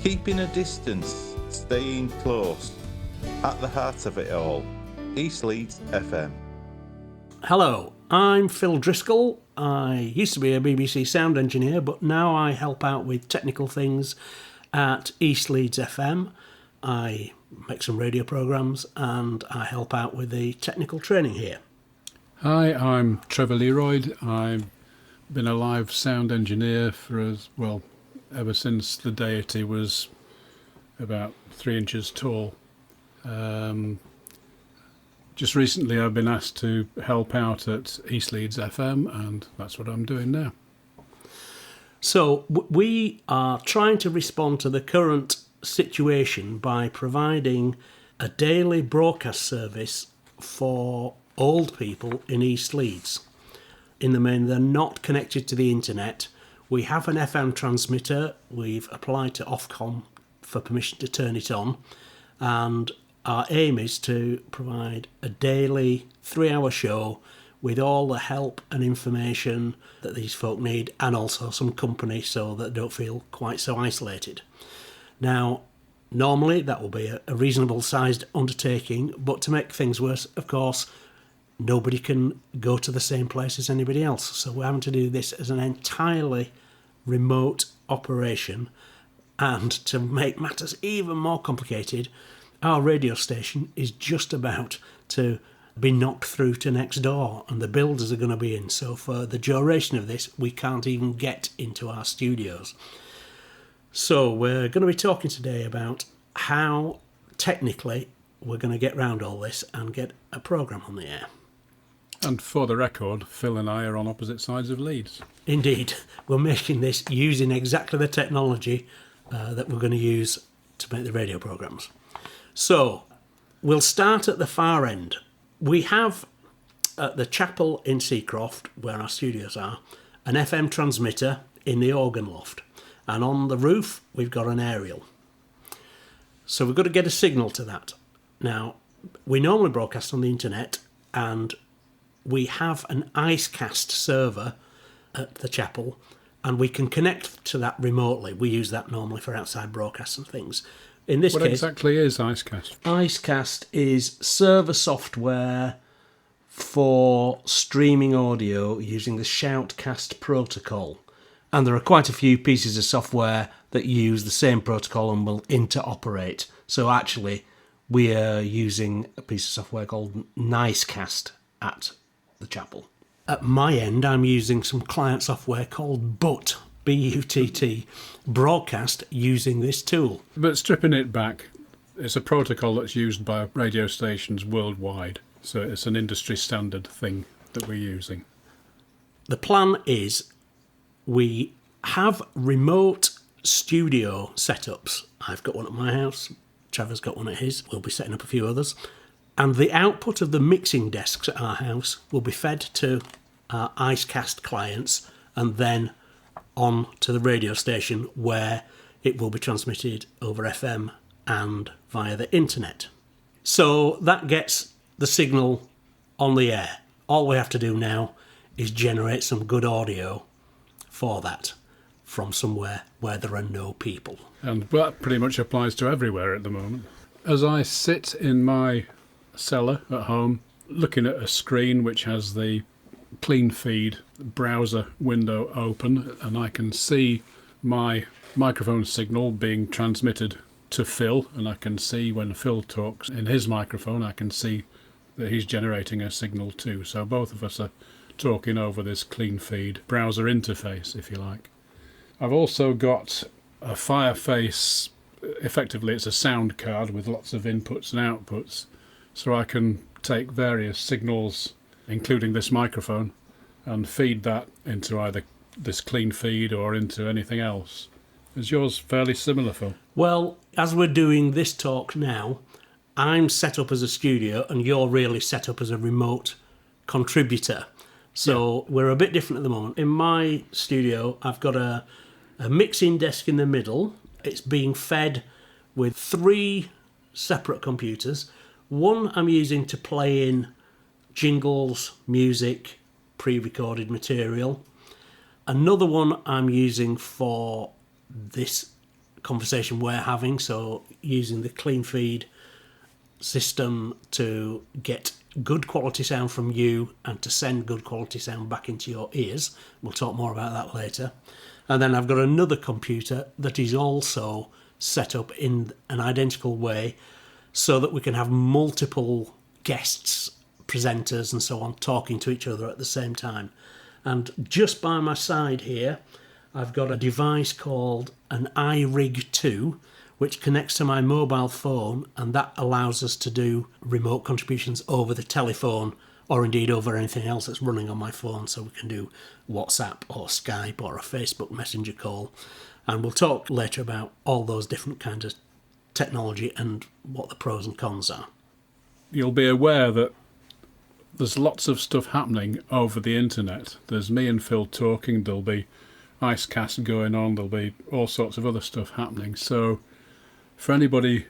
Keeping a distance, staying close. At the heart of it all, East Leeds FM. Hello, I'm Phil Driscoll. I used to be a BBC sound engineer, but now I help out with technical things at East Leeds FM. I make some radio programmes and I help out with the technical training here. Hi, I'm Trevor Leroyd. I've been a live sound engineer ever since the deity was about 3 inches tall. Just recently I've been asked to help out at East Leeds FM, and that's what I'm doing now. So we are trying to respond to the current situation by providing a daily broadcast service for old people in East Leeds. In the main, they're not connected to the internet. We have an FM transmitter. We've applied to Ofcom for permission to turn it on, and our aim is to provide a daily 3-hour show with all the help and information that these folk need, and also some company so that they don't feel quite so isolated. Now, normally that will be a reasonable sized undertaking, but to make things worse, of course, nobody can go to the same place as anybody else. So we're having to do this as an entirely remote operation. And to make matters even more complicated, our radio station is just about to be knocked through to next door, and the builders are going to be in. So for the duration of this, we can't even get into our studios. So we're going to be talking today about how technically we're going to get round all this and get a programme on the air. And for the record, Phil and I are on opposite sides of Leeds. Indeed, we're making this using exactly the technology that we're going to use to make the radio programmes. So we'll start at the far end. We have at the chapel in Seacroft, where our studios are, an FM transmitter in the organ loft. And on the roof, we've got an aerial. So we've got to get a signal to that. Now, we normally broadcast on the internet, and we have an IceCast server at the chapel, and we can connect to that remotely. We use that normally for outside broadcasts and things. In this case, what exactly is IceCast? IceCast is server software for streaming audio using the Shoutcast protocol. And there are quite a few pieces of software that use the same protocol and will interoperate. So actually, we are using a piece of software called Nicecast at the chapel. At my end, I'm using some client software called BUTT, B-U-T-T, broadcast using this tool. But stripping it back, it's a protocol that's used by radio stations worldwide. So it's an industry standard thing that we're using. The plan is we have remote studio setups. I've got one at my house. Trevor's got one at his. We'll be setting up a few others. And the output of the mixing desks at our house will be fed to our IceCast clients and then on to the radio station, where it will be transmitted over FM and via the internet. So that gets the signal on the air. All we have to do now is generate some good audio for that from somewhere where there are no people. And that pretty much applies to everywhere at the moment. As I sit in my cellar at home, looking at a screen which has the clean feed browser window open, and I can see my microphone signal being transmitted to Phil, and I can see when Phil talks in his microphone, I can see that he's generating a signal too. So both of us are talking over this clean feed browser interface, if you like. I've also got a Fireface, effectively it's a sound card with lots of inputs and outputs, so I can take various signals, including this microphone, and feed that into either this clean feed or into anything else. Is yours fairly similar, Phil? Well, as we're doing this talk now, I'm set up as a studio and you're really set up as a remote contributor. So we're a bit different at the moment. In my studio, I've got a mixing desk in the middle. It's being fed with 3 separate computers. One I'm using to play in jingles, music, pre-recorded material. Another one I'm using for this conversation we're having, so using the clean feed system to get good quality sound from you and to send good quality sound back into your ears. We'll talk more about that later. And then I've got another computer that is also set up in an identical way so that we can have multiple guests, presenters and so on talking to each other at the same time. And just by my side here, I've got a device called an iRig 2, which connects to my mobile phone, and that allows us to do remote contributions over the telephone or indeed over anything else that's running on my phone. So we can do WhatsApp or Skype or a Facebook Messenger call. And we'll talk later about all those different kinds of technology and what the pros and cons are. You'll be aware that there's lots of stuff happening over the internet. There's me and Phil talking, there'll be Icecast going on, there'll be all sorts of other stuff happening. So for anybody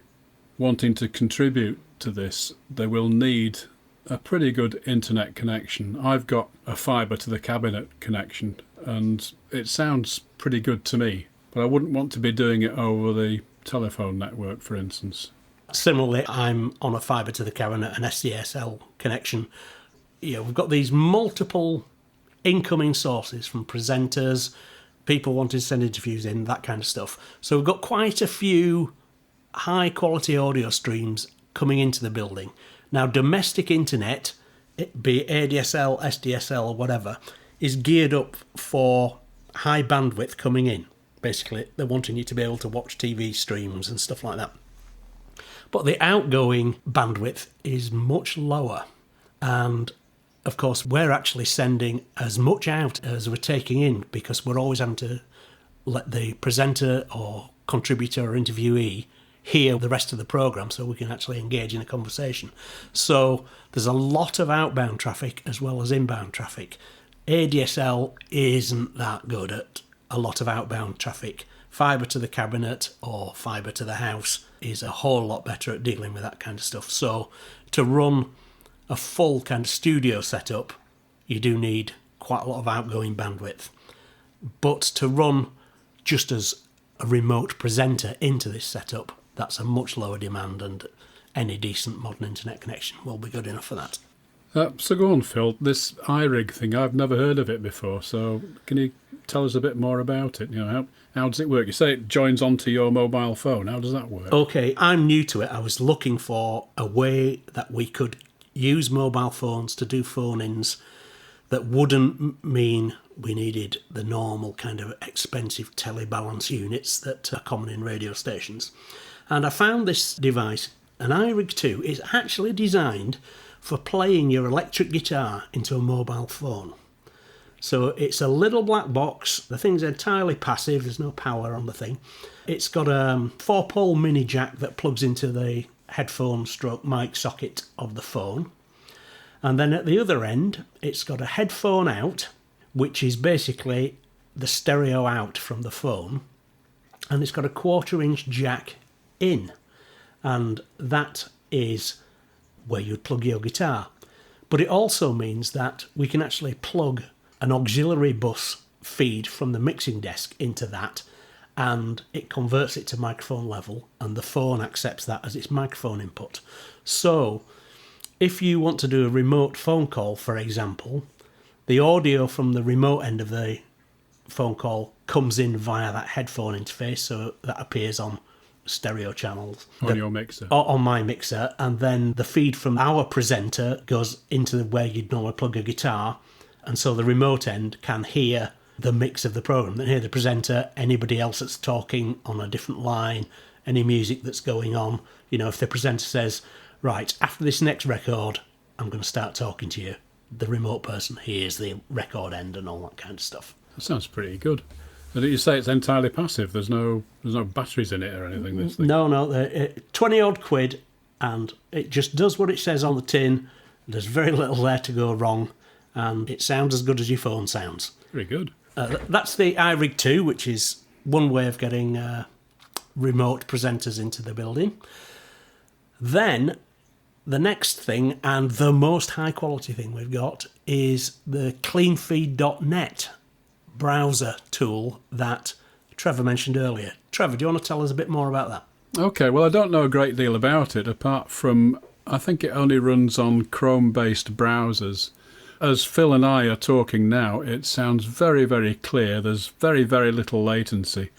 wanting to contribute to this, they will need a pretty good internet connection. I've got a fibre to the cabinet connection and it sounds pretty good to me, but I wouldn't want to be doing it over the telephone network, for instance. Similarly, I'm on a fibre to the cabinet, an SDSL connection. We've got these multiple incoming sources from presenters, people wanting to send interviews in, that kind of stuff. So we've got quite a few high quality audio streams coming into the building. Now, domestic internet, be it ADSL, SDSL or whatever, is geared up for high bandwidth coming in. Basically, they're wanting you to be able to watch TV streams and stuff like that. But the outgoing bandwidth is much lower. And of course, we're actually sending as much out as we're taking in because we're always having to let the presenter or contributor or interviewee hear the rest of the programme so we can actually engage in a conversation. So there's a lot of outbound traffic as well as inbound traffic. ADSL isn't that good at a lot of outbound traffic. Fibre to the cabinet or fibre to the house is a whole lot better at dealing with that kind of stuff. So to run a full kind of studio setup, you do need quite a lot of outgoing bandwidth. But to run just as a remote presenter into this setup, that's a much lower demand, and any decent modern internet connection will be good enough for that. So go on, Phil. This iRig thing, I've never heard of it before. So can you tell us a bit more about it? How does it work? You say it joins onto your mobile phone. How does that work? Okay, I'm new to it. I was looking for a way that we could use mobile phones to do phone-ins that wouldn't mean we needed the normal kind of expensive telebalance units that are common in radio stations. And I found this device, an iRig 2, is actually designed for playing your electric guitar into a mobile phone. So it's a little black box. The thing's entirely passive. There's no power on the thing. It's got a 4-pole mini jack that plugs into the headphone stroke mic socket of the phone. And then at the other end, it's got a headphone out, which is basically the stereo out from the phone. And it's got a 1/4-inch jack in. And that is where you'd plug your guitar. But it also means that we can actually plug an auxiliary bus feed from the mixing desk into that, and it converts it to microphone level, and the phone accepts that as its microphone input. So if you want to do a remote phone call, for example, the audio from the remote end of the phone call comes in via that headphone interface, so that appears on stereo channels. On your mixer? On my mixer, and then the feed from our presenter goes into where you'd normally plug a guitar, and so the remote end can hear the mix of the programme, then hear the presenter, anybody else that's talking on a different line, any music that's going on. If the presenter says, right, after this next record, I'm going to start talking to you, the remote person hears the record end and all that kind of stuff. That sounds pretty good. And you say it's entirely passive? There's no batteries in it or anything? This thing? No, 20-odd quid, and it just does what it says on the tin. There's very little there to go wrong, and it sounds as good as your phone sounds. Very good. That's the iRig 2, which is one way of getting remote presenters into the building. Then the next thing, and the most high-quality thing we've got, is the cleanfeed.net browser tool that Trevor mentioned earlier. Trevor, do you want to tell us a bit more about that? Okay, well, I don't know a great deal about it, apart from I think it only runs on Chrome-based browsers. As Phil and I are talking now, it sounds very, very clear. There's very, very little latency.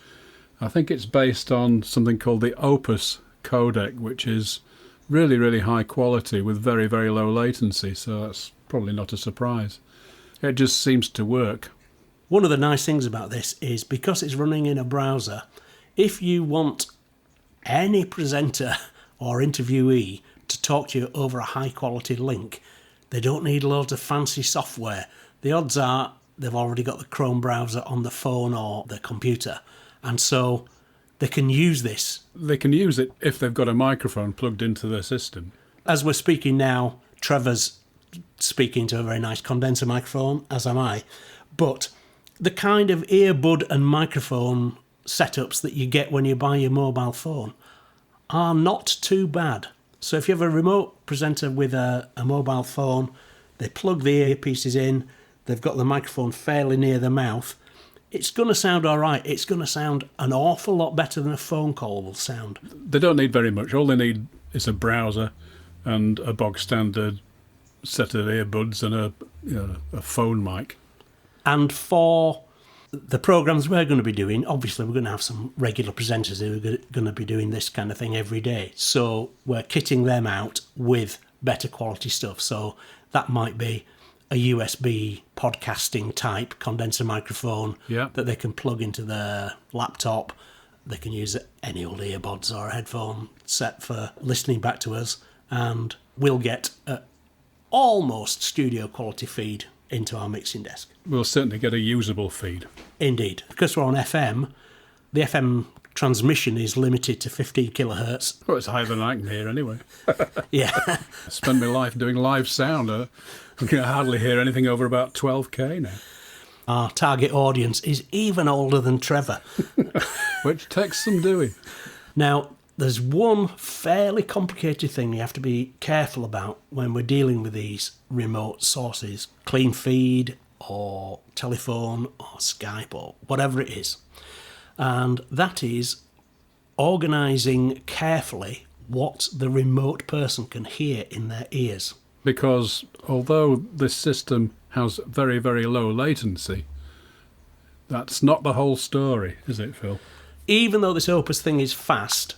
I think it's based on something called the Opus codec, which is really, really high quality with very, very low latency, so that's probably not a surprise. It just seems to work. One of the nice things about this is because it's running in a browser, if you want any presenter or interviewee to talk to you over a high quality link, they don't need loads of fancy software. The odds are they've already got the Chrome browser on the phone or the computer, and so they can use this. They can use it if they've got a microphone plugged into their system. As we're speaking now, Trevor's speaking to a very nice condenser microphone, as am I, but the kind of earbud and microphone setups that you get when you buy your mobile phone are not too bad. So if you have a remote presenter with a mobile phone, they plug the earpieces in, they've got the microphone fairly near the mouth, it's going to sound all right. It's going to sound an awful lot better than a phone call will sound. They don't need very much. All they need is a browser and a bog standard set of earbuds and a phone mic. And for the programmes we're going to be doing, obviously we're going to have some regular presenters who are going to be doing this kind of thing every day. So we're kitting them out with better quality stuff. So that might be a USB podcasting type condenser microphone that they can plug into their laptop. They can use any old earbuds or a headphone set for listening back to us, and we'll get an almost studio quality feed into our mixing desk. We'll certainly get a usable feed. Indeed. Because we're on FM, the FM transmission is limited to 15 kilohertz. Well, it's higher than I can hear anyway. Yeah. I spend my life doing live sound. I can hardly hear anything over about 12k now. Our target audience is even older than Trevor. Which takes some doing. Now, there's one fairly complicated thing you have to be careful about when we're dealing with these remote sources, clean feed or telephone or Skype or whatever it is. And that is organising carefully what the remote person can hear in their ears. Because although this system has very, very low latency, that's not the whole story, is it, Phil? Even though this Opus thing is fast,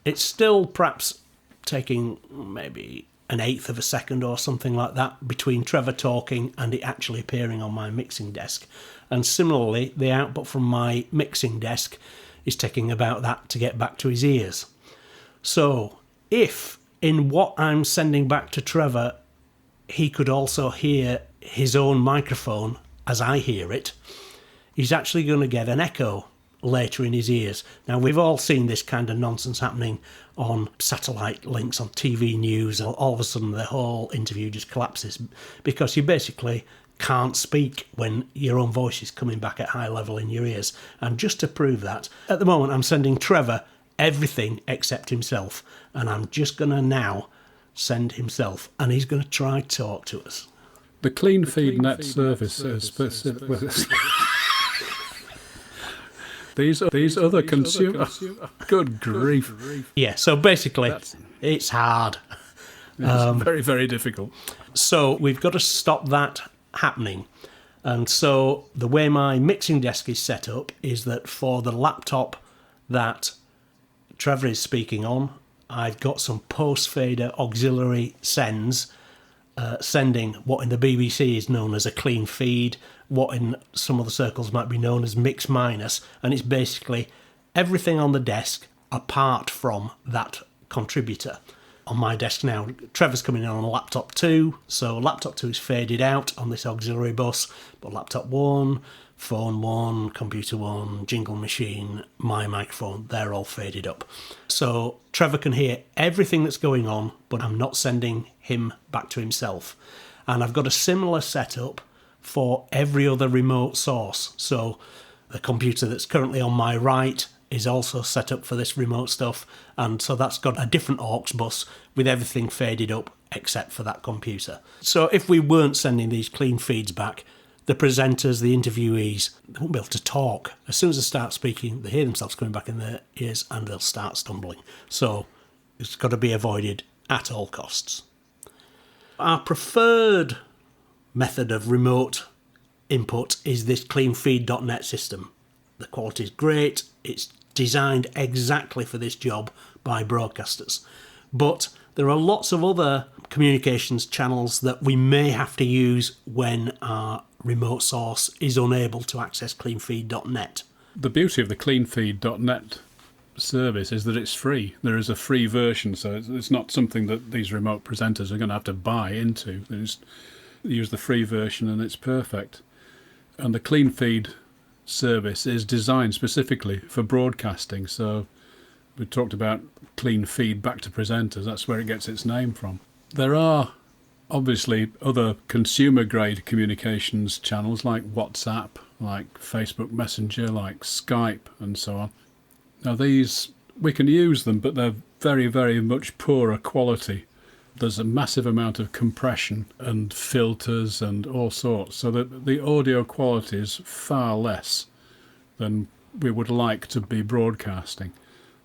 it's still perhaps taking maybe an eighth of a second or something like that between Trevor talking and it actually appearing on my mixing desk. And similarly, the output from my mixing desk is taking about that to get back to his ears. So if in what I'm sending back to Trevor, he could also hear his own microphone as I hear it, he's actually going to get an echo later in his ears. Now, we've all seen this kind of nonsense happening on satellite links on TV news, and all of a sudden the whole interview just collapses because you basically can't speak when your own voice is coming back at high level in your ears. And just to prove that, at the moment I'm sending Trevor everything except himself, and I'm just going to now send himself, and he's going to try to talk to us. The clean feed net service is these other consumers. Good grief. Yeah, so basically, it's hard. It's very, very difficult. So we've got to stop that happening. And so the way my mixing desk is set up is that for the laptop that Trevor is speaking on, I've got some post-fader auxiliary sends, sending what in the BBC is known as a clean feed, what in some other circles might be known as mix minus, and it's basically everything on the desk apart from that contributor. On my desk now, Trevor's coming in on laptop 2, so laptop 2 is faded out on this auxiliary bus, but laptop 1, phone 1, computer 1, jingle machine, my microphone, they're all faded up. So Trevor can hear everything that's going on, but I'm not sending him back to himself. And I've got a similar setup for every other remote source. So the computer that's currently on my right is also set up for this remote stuff, and so that's got a different aux bus with everything faded up except for that computer. So if we weren't sending these clean feeds back, the presenters, the interviewees, they won't be able to talk. As soon as they start speaking, they hear themselves coming back in their ears and they'll start stumbling. So it's got to be avoided at all costs. Our preferred method of remote input is this cleanfeed.net system. The quality is great. It's designed exactly for this job by broadcasters. But there are lots of other communications channels that we may have to use when our remote source is unable to access cleanfeed.net. The beauty of the cleanfeed.net service is that it's free. There is a free version, so it's not something that these remote presenters are going to have to buy into. They just use the free version and it's perfect. And the cleanfeed service is designed specifically for broadcasting, so we talked about clean feed back to presenters. That's where it gets its name from. There are obviously other consumer grade communications channels like WhatsApp, like Facebook Messenger, like Skype and so on. Now these, we can use them, but they're very, very much poorer quality. There's a massive amount of compression and filters and all sorts, so that the audio quality is far less than we would like to be broadcasting.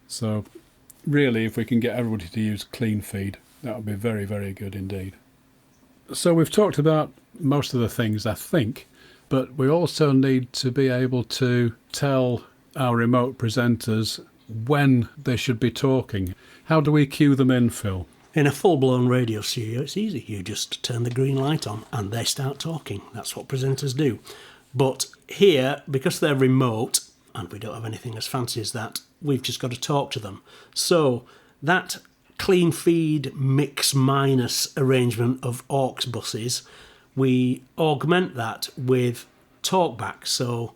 So really, if we can get everybody to use clean feed, that would be very, very good indeed. So we've talked about most of the things, I think, but we also need to be able to tell our remote presenters when they should be talking. How do we cue them in, Phil? In a full-blown radio studio, it's easy. You just turn the green light on and they start talking. That's what presenters do. But here, because they're remote, and we don't have anything as fancy as that, we've just got to talk to them. So that clean feed mix minus arrangement of aux buses, we augment that with talkback. So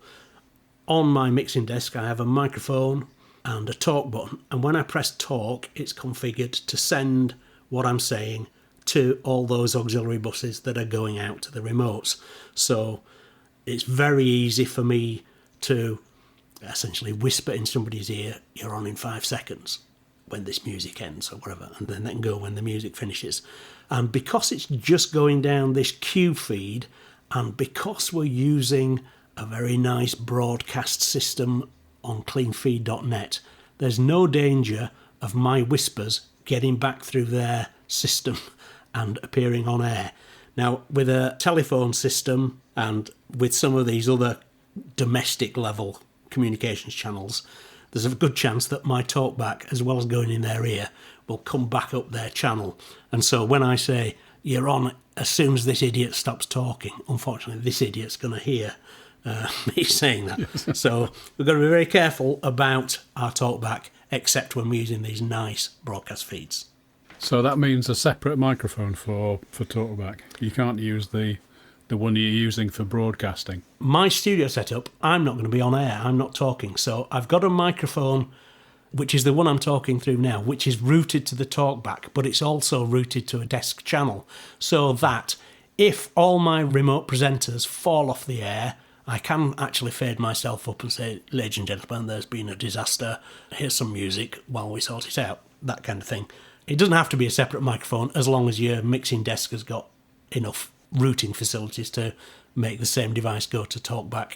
on my mixing desk, I have a microphone and a talk button. And when I press talk, it's configured to send what I'm saying to all those auxiliary buses that are going out to the remotes. So it's very easy for me to essentially whisper in somebody's ear, "You're on in 5 seconds when this music ends," or whatever, and then they can go when the music finishes. And because it's just going down this Q feed, and because we're using a very nice broadcast system on cleanfeed.net, there's no danger of my whispers getting back through their system and appearing on air. Now, with a telephone system and with some of these other domestic level communications channels, there's a good chance that my talkback, as well as going in their ear, will come back up their channel. And so when I say, "You're on as soon as this idiot stops talking," unfortunately, this idiot's going to hear me saying that. Yes. So we've got to be very careful about our talkback, except when we're using these nice broadcast feeds. So that means a separate microphone for talkback. You can't use the one you're using for broadcasting. My studio setup, I'm not going to be on air. I'm not talking. So I've got a microphone, which is the one I'm talking through now, which is routed to the talkback, but it's also routed to a desk channel, so that if all my remote presenters fall off the air, I can actually fade myself up and say, "Ladies and gentlemen, there's been a disaster. Here's some music while we sort it out," that kind of thing. It doesn't have to be a separate microphone as long as your mixing desk has got enough routing facilities to make the same device go to talkback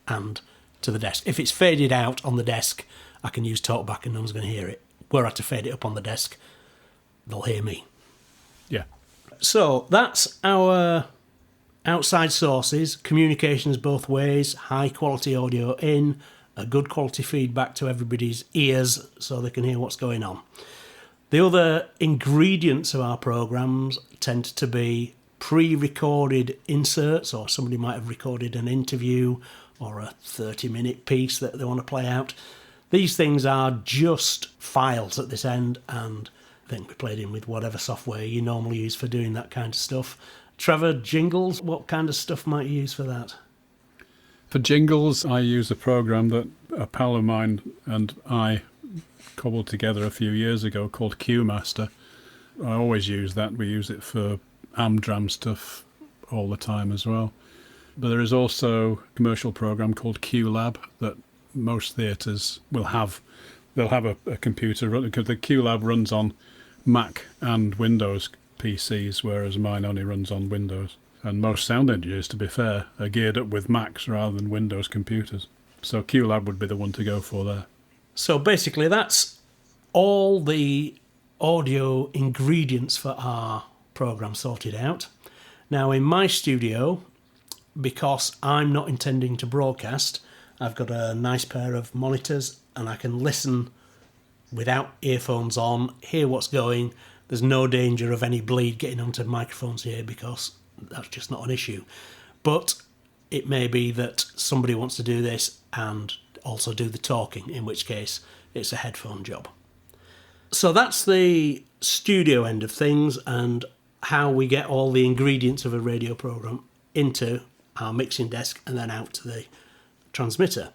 and to the desk. If it's faded out on the desk, I can use talkback and no one's going to hear it. Were I to fade it up on the desk, they'll hear me. Yeah. So that's our outside sources, communications both ways, high quality audio in, a good quality feedback to everybody's ears so they can hear what's going on. The other ingredients of our programs tend to be pre-recorded inserts, or somebody might have recorded an interview or a 30-minute piece that they want to play out. These things are just files at this end, and I think we played in with whatever software you normally use for doing that kind of stuff. Trevor, jingles, what kind of stuff might you use for that? For jingles, I use a program that a pal of mine and I cobbled together a few years ago called QMaster. I always use that. We use it for Amdram stuff all the time as well. But there is also a commercial program called QLab that most theatres will have. They'll have a computer run, because the QLab runs on Mac and Windows PCs, whereas mine only runs on Windows. And most sound engineers, to be fair, are geared up with Macs rather than Windows computers. So QLab would be the one to go for there. So basically that's all the audio ingredients for our program sorted out. Now in my studio, because I'm not intending to broadcast, I've got a nice pair of monitors and I can listen without earphones on, hear what's going. There's no danger of any bleed getting onto microphones here because that's just not an issue. But it may be that somebody wants to do this and also do the talking, in which case it's a headphone job. So that's the studio end of things and how we get all the ingredients of a radio program into our mixing desk and then out to the transmitter.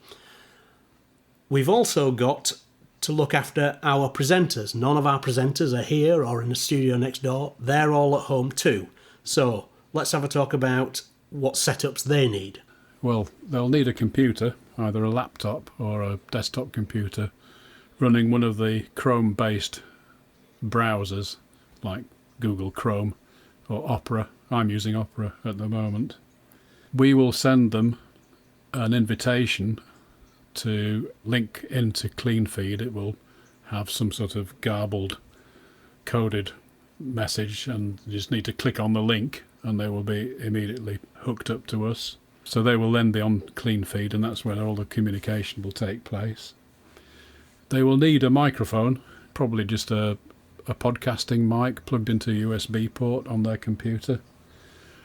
We've also got to look after our presenters. None of our presenters are here or in the studio next door. They're all at home too. So let's have a talk about what setups they need. Well, they'll need a computer, either a laptop or a desktop computer, running one of the Chrome-based browsers like Google Chrome or Opera. I'm using Opera at the moment. We will send them an invitation to link into CleanFeed. It will have some sort of garbled, coded message, and you just need to click on the link and they will be immediately hooked up to us. So they will then be on CleanFeed, and that's where all the communication will take place. They will need a microphone, probably just a podcasting mic plugged into a USB port on their computer.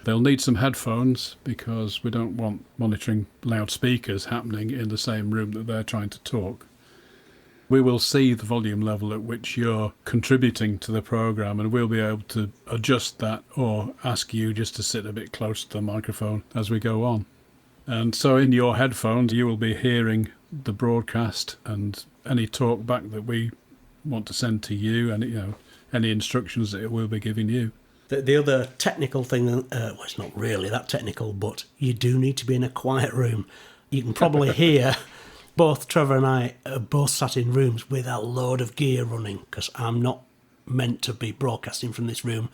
They'll need some headphones because we don't want monitoring loudspeakers happening in the same room that they're trying to talk. We will see the volume level at which you're contributing to the program, and we'll be able to adjust that or ask you just to sit a bit close to the microphone as we go on. And so in your headphones you will be hearing the broadcast and any talk back that we want to send to you, and any instructions that we'll be giving you. The other technical thing, well, it's not really that technical, but you do need to be in a quiet room. You can probably hear both Trevor and I are both sat in rooms with a load of gear running because I'm not meant to be broadcasting from this room.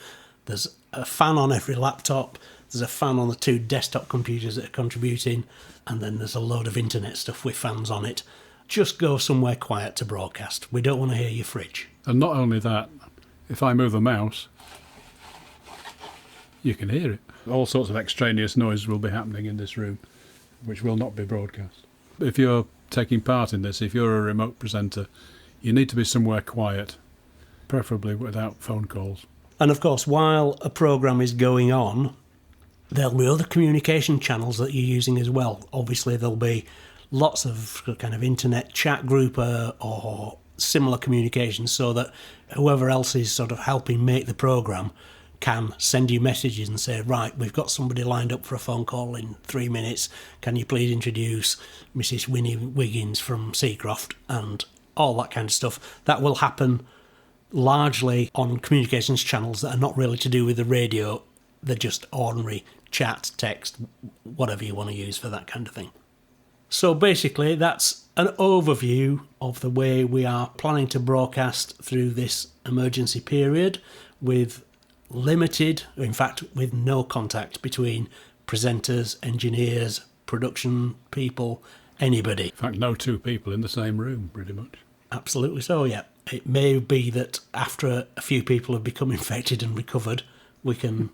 There's a fan on every laptop, there's a fan on the 2 desktop computers that are contributing, and then there's a load of internet stuff with fans on it. Just go somewhere quiet to broadcast. We don't want to hear your fridge. And not only that, if I move the mouse, you can hear it. All sorts of extraneous noise will be happening in this room, which will not be broadcast. If you're taking part in this, if you're a remote presenter, you need to be somewhere quiet, preferably without phone calls. And of course, while a program is going on, there'll be other communication channels that you're using as well. Obviously, there'll be lots of kind of internet chat group or similar communications, so that whoever else is sort of helping make the program can send you messages and say, right, we've got somebody lined up for a phone call in 3 minutes. Can you please introduce Mrs. Winnie Wiggins from Seacroft, and all that kind of stuff. That will happen largely on communications channels that are not really to do with the radio. They're just ordinary chat, text, whatever you want to use for that kind of thing. So basically, that's an overview of the way we are planning to broadcast through this emergency period, with limited, in fact, with no contact between presenters, engineers, production people, anybody. In fact, no 2 people in the same room, pretty much. Absolutely so, yeah. It may be that after a few people have become infected and recovered, we can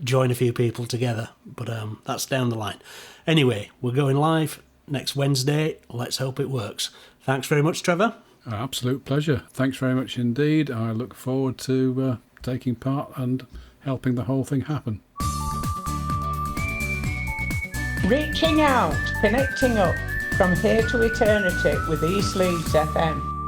join a few people together, but that's down the line. Anyway, we're going live next Wednesday. Let's hope it works. Thanks very much, Trevor. Absolute pleasure. Thanks very much indeed. I look forward to taking part and helping the whole thing happen. Reaching out, connecting up from here to eternity with East Leeds FM.